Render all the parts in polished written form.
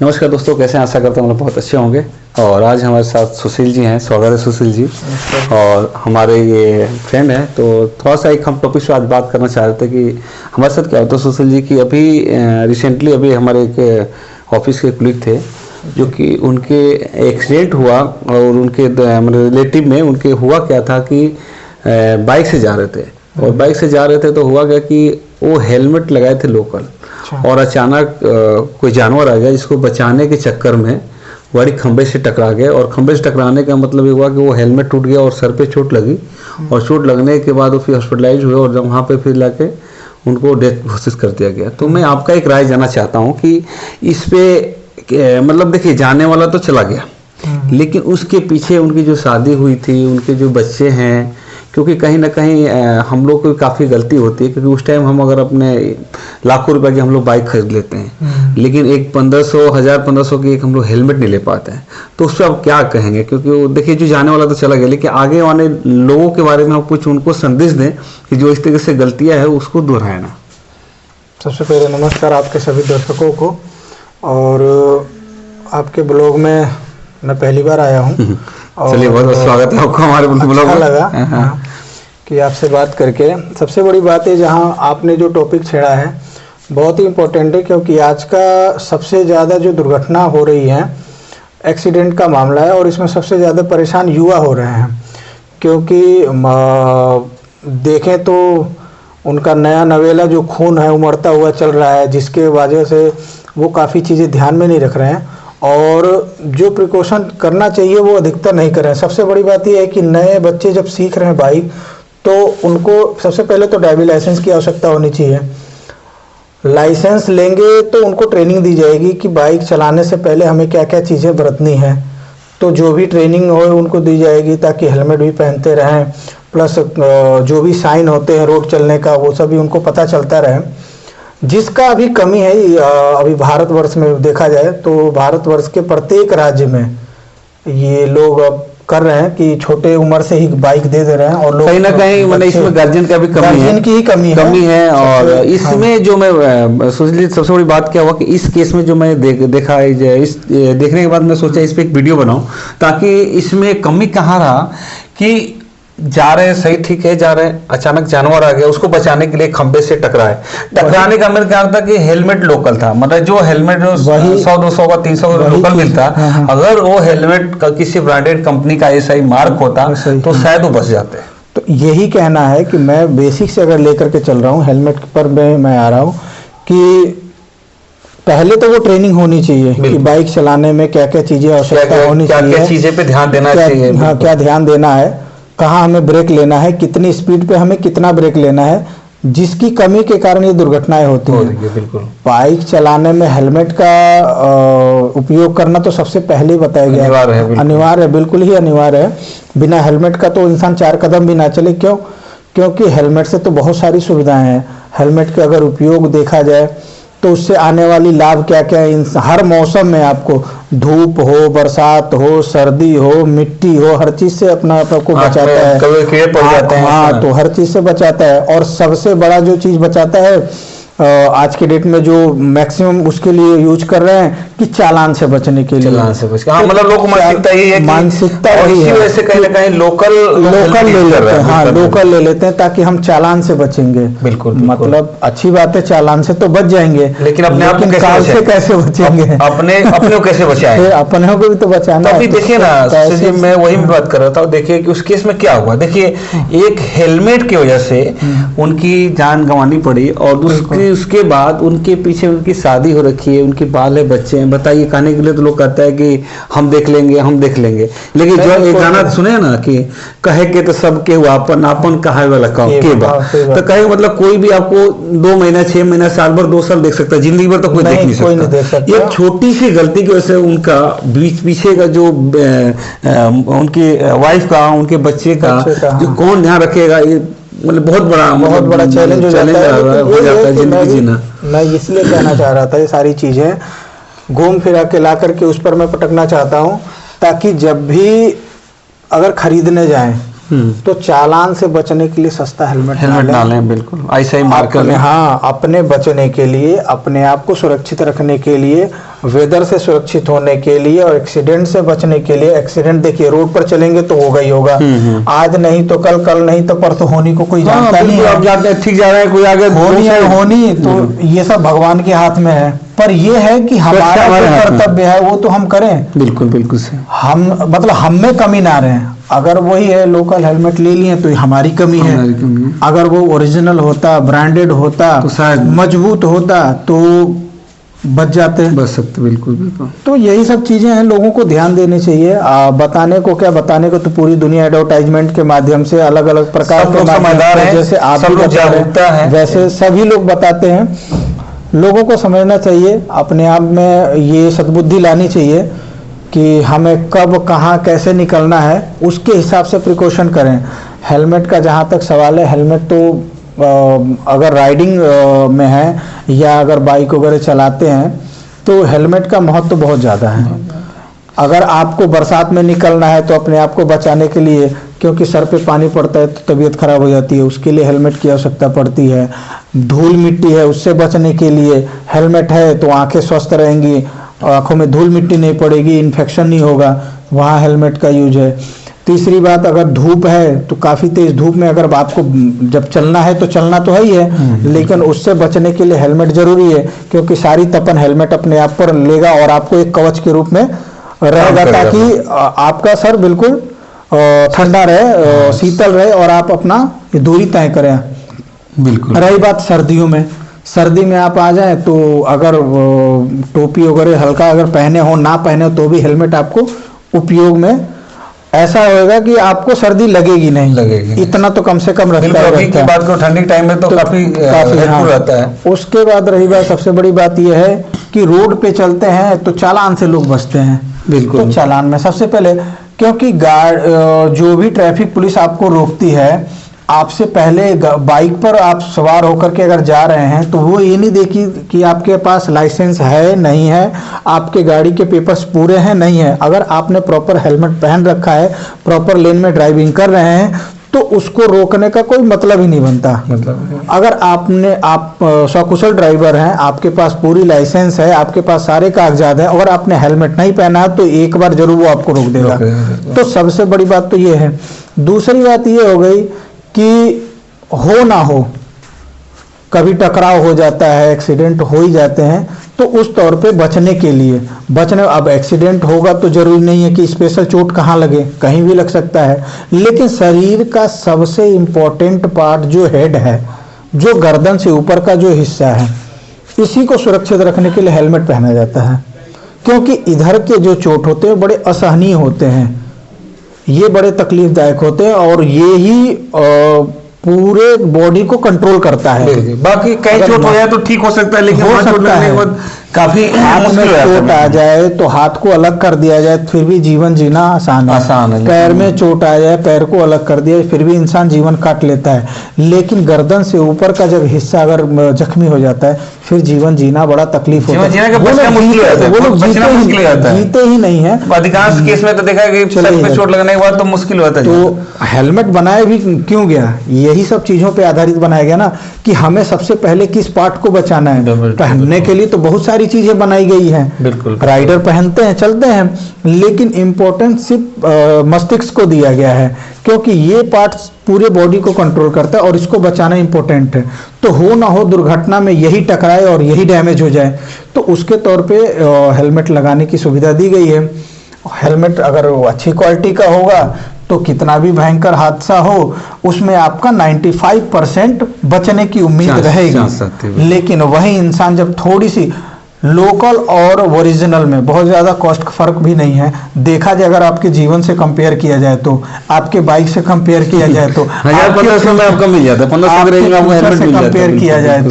नमस्कार दोस्तों, कैसे हैं? आशा करता हूँ बहुत अच्छे होंगे। और आज हमारे साथ सुशील जी हैं। स्वागत है सुशील जी। और हमारे ये फ्रेंड हैं, तो थोड़ा सा एक हम टॉपिक से आज बात करना चाह रहे थे कि हमारे साथ क्या होता है सुशील जी कि अभी रिसेंटली अभी हमारे एक ऑफिस के कलीग थे जो कि उनके एक्सीडेंट हुआ और उनके रिलेटिव में उनके हुआ क्या था कि बाइक से जा रहे थे और बाइक से जा रहे थे तो हुआ क्या कि वो हेलमेट लगाए थे लोकल और अचानक कोई जानवर आ गया जिसको बचाने के चक्कर में गाड़ी खंबे से टकरा गया। और खंबे से टकराने का मतलब ये हुआ कि वो हेलमेट टूट गया और सर पे चोट लगी और चोट लगने के बाद वो फिर हॉस्पिटलाइज हुए और जब वहाँ पे फिर लाके उनको डेथ घोषित कर दिया गया। तो मैं आपका एक राय जानना चाहता हूँ कि इस पे मतलब देखिए, जाने वाला तो चला गया लेकिन उसके पीछे उनकी जो शादी हुई थी, उनके जो बच्चे हैं, क्योंकि कहीं ना कहीं हम लोग को काफ़ी गलती होती है क्योंकि उस टाइम हम अगर अपने लाखों रुपए की हम लोग बाइक खरीद लेते हैं लेकिन एक 1500 की एक हम लोग हेलमेट नहीं ले पाते हैं। तो उस पर आप क्या कहेंगे? क्योंकि वो देखिए, जो जाने वाला तो चला गया लेकिन आगे आने लोगों के बारे में आप कुछ उनको संदेश दें कि जो इस तरह से गलतियाँ है उसको दोहराए ना। सबसे पहले नमस्कार आपके सभी दर्शकों को। और आपके ब्लॉग में मैं पहली बार आया हूँ। चलिए, बहुत बहुत स्वागत है आपको हमारे ब्लॉग में। अच्छा लगा कि आपसे बात करके। सबसे बड़ी बात है, जहाँ आपने जो टॉपिक छेड़ा है बहुत ही इम्पोर्टेंट है, क्योंकि आज का सबसे ज़्यादा जो दुर्घटना हो रही है एक्सीडेंट का मामला है और इसमें सबसे ज़्यादा परेशान युवा हो रहे हैं। क्योंकि देखें तो उनका नया नवेला जो खून है उमड़ता हुआ चल रहा है, जिसके वजह से वो काफ़ी चीज़ें ध्यान में नहीं रख रहे हैं और जो प्रिकॉशन करना चाहिए वो अधिकतर नहीं कर रहे हैं। सबसे बड़ी बात यह है कि नए बच्चे जब सीख रहे हैं बाइक, तो उनको सबसे पहले तो ड्राइविंग लाइसेंस की आवश्यकता होनी चाहिए। लाइसेंस लेंगे तो उनको ट्रेनिंग दी जाएगी कि बाइक चलाने से पहले हमें क्या क्या चीज़ें बरतनी है। तो जो भी ट्रेनिंग हो उनको दी जाएगी ताकि हेलमेट भी पहनते रहें, प्लस जो भी साइन होते हैं रोड चलने का वो सभी उनको पता चलता रहे। जिसका अभी कमी है अभी भारतवर्ष में देखा जाए तो भारतवर्ष के प्रत्येक राज्य में ये लोग अब कर रहे हैं कि छोटे उम्र से ही बाइक दे रहे हैं और लोग कहीं ना कहीं मतलब इसमें गार्जियन का भी गार्जियन की ही कमी है। और इसमें जो मैं सोच सबसे बड़ी बात क्या हुआ कि इस केस में जो मैं देखा इस देखने के बाद मैं सोचा इस पे एक वीडियो बनाऊं ताकि इसमें कमी कहाँ रहा कि जा रहे सही ठीक है, जा रहे अचानक जानवर आ गया, उसको बचाने के लिए खंबे से टकराने का मेरा क्या था कि हेलमेट लोकल था। मतलब जो हेलमेट 100-200 का 300 लोकल मिलता, अगर वो हेलमेट का किसी ब्रांडेड कंपनी का ऐसा ही मार्क होता तो शायद वो बच जाते। तो यही कहना है कि मैं बेसिक से अगर लेकर के चल रहा हूँ हेलमेट पर मैं आ रहा हूँ कि पहले तो वो ट्रेनिंग होनी चाहिए कि बाइक चलाने में क्या क्या चीजें आवश्यकता होनी चाहिए, क्या चीजें पे ध्यान देना चाहिए, हाँ क्या ध्यान देना है, कहाँ हमें ब्रेक लेना है, कितनी स्पीड पे हमें कितना ब्रेक लेना है, जिसकी कमी के कारण ये दुर्घटनाएं होती हैं। बिल्कुल बाइक चलाने में हेलमेट का उपयोग करना तो सबसे पहले ही बताया गया, अनिवार्य है, बिल्कुल ही अनिवार्य है। बिना हेलमेट का तो इंसान 4 कदम भी ना चले। क्यों? क्योंकि हेलमेट से तो बहुत सारी सुविधाएं हैं। हेलमेट का अगर उपयोग देखा जाए तो उससे आने वाली लाभ क्या क्या है, हर मौसम में आपको धूप हो, बरसात हो, सर्दी हो, मिट्टी हो, हर चीज से अपना आपको बचाता है। कभी कीड़े पड़ जाते हैं, हाँ, तो हर चीज से बचाता है। और सबसे बड़ा जो चीज बचाता है आज के डेट में जो मैक्सिमम उसके लिए यूज कर रहे हैं कि चालान से बचने के लिए। चालान से बचने, हाँ, मतलब लोग मानसिकता यही है, मानसिकता वही है। वैसे कहीं ना कहीं लोकल ले लेते हैं, हाँ लोकल ले लेते हैं ताकि हम चालान से बचेंगे। बिल्कुल, मतलब अच्छी बात है, चालान से तो बच जाएंगे लेकिन अपने आप से कैसे बचेंगे? अपने को कैसे बचाएं? अपने को भी तो बचाना है। देखिए ना, मैं वही बात कर रहा था। देखिए कि उस केस में क्या हुआ, देखिए एक हेलमेट की वजह से उनकी जान गंवानी पड़ी और उसके बाद उनके पीछे उनकी शादी हो रखी है, उनके बाल है, बच्चे हैं। बताइए, कहने के लिए तो लोग कहता है कि हम देख लेंगे, लेकिन जो एक गाना सुने ना कि कहे के तो सबके आपन आपन कहे वाला के बात, तो कहे मतलब कोई भी आपको 2 महीना, 6 महीना, साल भर, 2 साल देख सकता है, जिंदगी भर तो कोई देख नहीं सकता। ये छोटी सी गलती की वजह से उनका पीछे का जो उनकी वाइफ का, उनके बच्चे का जो कौन ध्यान रखेगा, ये मतलब बहुत बड़ा चैलेंज हो जाता है जिंदगी जीना। मैं इसलिए कहना चाह रहा था, ये सारी चीजें घूम फिरा के ला करके उस पर मैं पटकना चाहता हूँ ताकि जब भी अगर खरीदने जाएं तो चालान से बचने के लिए सस्ता हेलमेट डालें, बिल्कुल ऐसा ही मार्कर अपने, हाँ, अपने बचने के लिए, अपने आप को सुरक्षित रखने के लिए, वेदर से सुरक्षित होने के लिए और एक्सीडेंट से बचने के लिए। एक्सीडेंट देखिए, रोड पर चलेंगे तो होगा ही होगा, आज नहीं तो कल, कल नहीं तो परसों होनी को कोई जानता नहीं है। आप जाते ठीक जा रहे हैं, कोई आगे होनी है, होनी तो ये सब भगवान के हाथ में है, पर ये है कि हमारा जो कर्तव्य है वो तो हम करें। बिल्कुल बिल्कुल सही। हम मतलब हम में कमी ना रहे। अगर वही है लोकल हेलमेट ले लिए तो हमारी कमी है। अगर वो ओरिजिनल होता, ब्रांडेड होता, तो शायद मजबूत होता तो बच जाते, बच सकते। बिल्कुल बिल्कुल। तो यही सब चीजें हैं, लोगों को ध्यान देनी चाहिए। बताने को क्या, बताने को तो पूरी दुनिया एडवर्टाइजमेंट के माध्यम से, अलग अलग प्रकार के समझदार हैं, जैसे आप भी बता रहे हैं, वैसे सभी लोग बताते हैं। लोगों को समझना चाहिए, अपने आप में ये सद्बुद्धि लानी चाहिए कि हमें कब, कहाँ, कैसे निकलना है, उसके हिसाब से प्रिकॉशन करें। हेलमेट का जहाँ तक सवाल है, हेलमेट तो अगर राइडिंग में है या अगर बाइक वगैरह चलाते हैं तो हेलमेट का महत्व बहुत ज़्यादा है। अगर आपको बरसात में निकलना है तो अपने आप को बचाने के लिए, क्योंकि सर पे पानी पड़ता है तो तबीयत खराब हो जाती है, उसके लिए हेलमेट की आवश्यकता पड़ती है। धूल मिट्टी है, उससे बचने के लिए हेलमेट है तो आंखें स्वस्थ रहेंगी, आंखों में धूल मिट्टी नहीं पड़ेगी, इन्फेक्शन नहीं होगा, वहाँ हेलमेट का यूज है। तीसरी बात, अगर धूप है तो काफ़ी तेज धूप में अगर आपको जब चलना है तो चलना तो है ही है, लेकिन उससे बचने के लिए हेलमेट जरूरी है, क्योंकि सारी तपन हेलमेट अपने आप पर लेगा और आपको एक कवच के रूप में रहेगा, ताकि आपका सर बिल्कुल ठंडा रहे, शीतल रहे और आप अपना दूरी तय करें। बिल्कुल। रही बात सर्दियों में, सर्दी में आप आ जाएं तो अगर टोपी वगैरह हल्का अगर पहने हो, ना पहने हो तो भी हेलमेट आपको उपयोग में ऐसा होगा कि आपको सर्दी लगेगी नहीं, लगेगी इतना तो कम से कम रखता है। की बात को ठंडी टाइम में तो काफी हेल्पफुल रहता है। उसके बाद रही बात, सबसे बड़ी बात यह है कि रोड पे चलते हैं तो चालान से लोग बचते हैं। बिल्कुल। तो चालान में सबसे पहले, क्योंकि जो भी ट्रैफिक पुलिस आपको रोकती है, आपसे पहले बाइक पर आप सवार होकर के अगर जा रहे हैं तो वो ये नहीं देखी कि आपके पास लाइसेंस है नहीं है, आपके गाड़ी के पेपर्स पूरे हैं नहीं है। अगर आपने प्रॉपर हेलमेट पहन रखा है, प्रॉपर लेन में ड्राइविंग कर रहे हैं, तो उसको रोकने का कोई मतलब ही नहीं बनता। अगर आप सकुशल ड्राइवर हैं, आपके पास पूरी लाइसेंस है, आपके पास सारे कागजात हैं, और आपने हेलमेट नहीं पहना तो एक बार जरूर वो आपको रोक देगा। तो सबसे बड़ी बात तो ये है। दूसरी बात ये हो गई कि हो ना हो, कभी टकराव हो जाता है, एक्सीडेंट हो ही जाते हैं, तो उस तौर पे बचने के लिए, अब एक्सीडेंट होगा तो जरूरी नहीं है कि स्पेशल चोट कहाँ लगे, कहीं भी लग सकता है, लेकिन शरीर का सबसे इम्पोर्टेंट पार्ट जो हेड है, जो गर्दन से ऊपर का जो हिस्सा है, इसी को सुरक्षित रखने के लिए हेलमेट पहना जाता है। क्योंकि इधर के जो चोट होते हैं बड़े असहनीय होते हैं, ये बड़े तकलीफदायक होते हैं, और ये ही पूरे बॉडी को कंट्रोल करता है। बाकी कई चोट हो जाए तो ठीक हो सकता है, लेकिन हो सकता है काफी हाथ में चोट आ जाए तो हाथ को अलग कर दिया जाए फिर भी जीवन जीना आसान है। पैर में चोट आ जाए, पैर को अलग कर दिया फिर भी इंसान जीवन काट लेता है, लेकिन गर्दन से ऊपर का जब हिस्सा अगर जख्मी हो जाता है फिर जीवन जीना बड़ा तकलीफ होता है। वो लोग जीते ही नहीं है। अधिकांश केस में तो देखा है कि सर पे चोट लगने के बाद तो मुश्किल होता है। तो हेलमेट बनाया भी क्यों गया, यही सब चीजों पे आधारित बनाया गया ना, कि हमें सबसे पहले किस पार्ट को बचाना है। पहनने के लिए तो बहुत सारी चीजें बनाई गई हैं, बिल्कुल राइडर पहनते हैं चलते हैं, लेकिन इम्पोर्टेंस सिर्फ मस्तिष्क को दिया गया है, क्योंकि ये पार्ट पूरे बॉडी को कंट्रोल करता है और इसको बचाना इंपॉर्टेंट है। तो हो ना हो दुर्घटना में यही टकराए और यही डैमेज हो जाए, तो उसके तौर पे हेलमेट लगाने की सुविधा दी गई है। हेलमेट अगर अच्छी क्वालिटी का होगा तो कितना भी भयंकर हादसा हो उसमें आपका 95% बचने की उम्मीद रहेगी। लेकिन वही इंसान जब थोड़ी सी लोकल और ओरिजिनल में बहुत ज़्यादा कॉस्ट का फर्क भी नहीं है, देखा जाए अगर आपके जीवन से कंपेयर किया जाए तो, आपके बाइक से कंपेयर किया जाए तो 1500 में आपका मिल जाता है, 1500 के रेंज में आपको हेलमेट मिल जाता है, कंपेयर किया जाए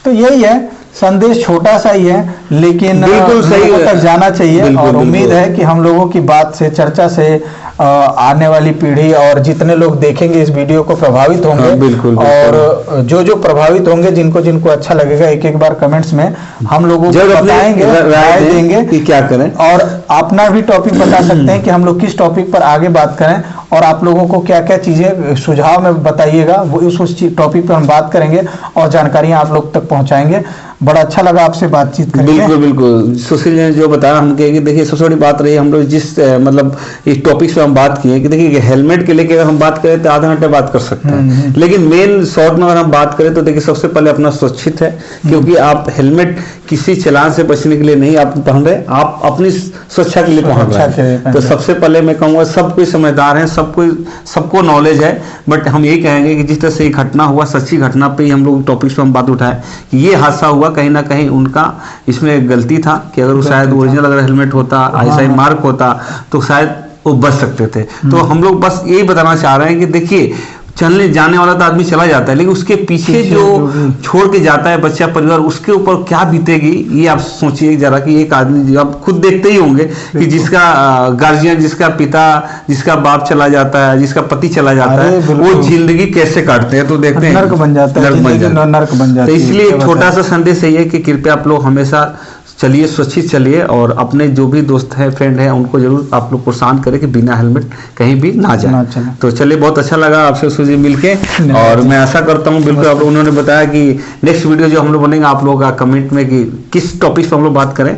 तो यही है संदेश छोटा सा ही है, लेकिन बिल्कुल सही लोगों है। तक जाना चाहिए। बिल्कुल, और उम्मीद बिल्कुल। है कि हम लोगों की बात से, चर्चा से आने वाली पीढ़ी और जितने लोग देखेंगे इस वीडियो को प्रभावित होंगे। हाँ, बिल्कुल, बिल्कुल। और जो प्रभावित होंगे, जिनको जिनको अच्छा लगेगा, एक एक बार कमेंट्स में हम लोगों को जब अपनी बताएंगे, राय देंगे देंगे कि क्या करें, और अपना भी टॉपिक बता सकते हैं कि हम लोग किस टॉपिक पर आगे बात करें, और आप लोगों को क्या क्या चीजें सुझाव में बताइएगा, वो उस टॉपिक पर हम बात करेंगे और जानकारियां आप लोग तक पहुंचाएंगे। बड़ा अच्छा लगा आपसे बातचीत करके। बिल्कुल बिल्कुल। सुशील जी ने जो बताया, हम कहेंगे देखिए सबसे बड़ी बात रही, हम लोग जिस मतलब इस टॉपिक पे हम बात किए कि देखिए हेलमेट के लेके अगर हम बात करें तो आधा घंटा बात कर सकते हैं, लेकिन मेन शॉर्ट में अगर हम बात करें तो देखिए सबसे पहले अपना सुरक्षित है, क्योंकि आप हेलमेट किसी चालान से बचने के लिए नहीं आप पहन रहे, आप अपनी सुरक्षा के लिए पहन रहे हैं। तो सबसे पहले मैं कहूँगा सब कोई समझदार है, सबको नॉलेज है, बट हम यही कहेंगे कि जिस तरह से घटना हुआ, सच्ची घटना पे ही हम लोग टॉपिक पे हम बात उठाए कि ये हादसा हुआ, कहीं ना कहीं उनका इसमें गलती था कि अगर वो शायद ओरिजिनल अगर हेलमेट होता, आईएसआई मार्क होता, तो शायद वो बच सकते थे। तो हम लोग बस यही बताना चाह रहे हैं कि देखिए चलने जाने वाला तो आदमी चला जाता है, लेकिन उसके पीछे जो छोड़ के जाता है बच्चा, परिवार, उसके ऊपर क्या बीतेगी ये आप सोचिए जरा। कि एक आदमी, आप खुद देखते ही होंगे कि जिसका गार्जियन, जिसका पिता, जिसका बाप चला जाता है, जिसका पति चला जाता है, वो जिंदगी कैसे काटते हैं, तो देखते हैं नर्क बन जाता है, नर्क बन जाता है। तो इसलिए एक छोटा सा संदेश यही है कि कृपया आप लोग हमेशा चलिए, सुरक्षित चलिए, और अपने जो भी दोस्त हैं, फ्रेंड हैं, उनको जरूर आप लोग प्रोत्साहन करें कि बिना हेलमेट कहीं भी ना जाए। तो चलिए, बहुत अच्छा लगा आपसे सुजी मिलके, और मैं आशा करता हूँ बिल्कुल आप लोग, उन्होंने बताया कि नेक्स्ट वीडियो जो हम लोग बनेंगे आप लोगों का कमेंट में कि किस टॉपिक पर हम लोग बात करें।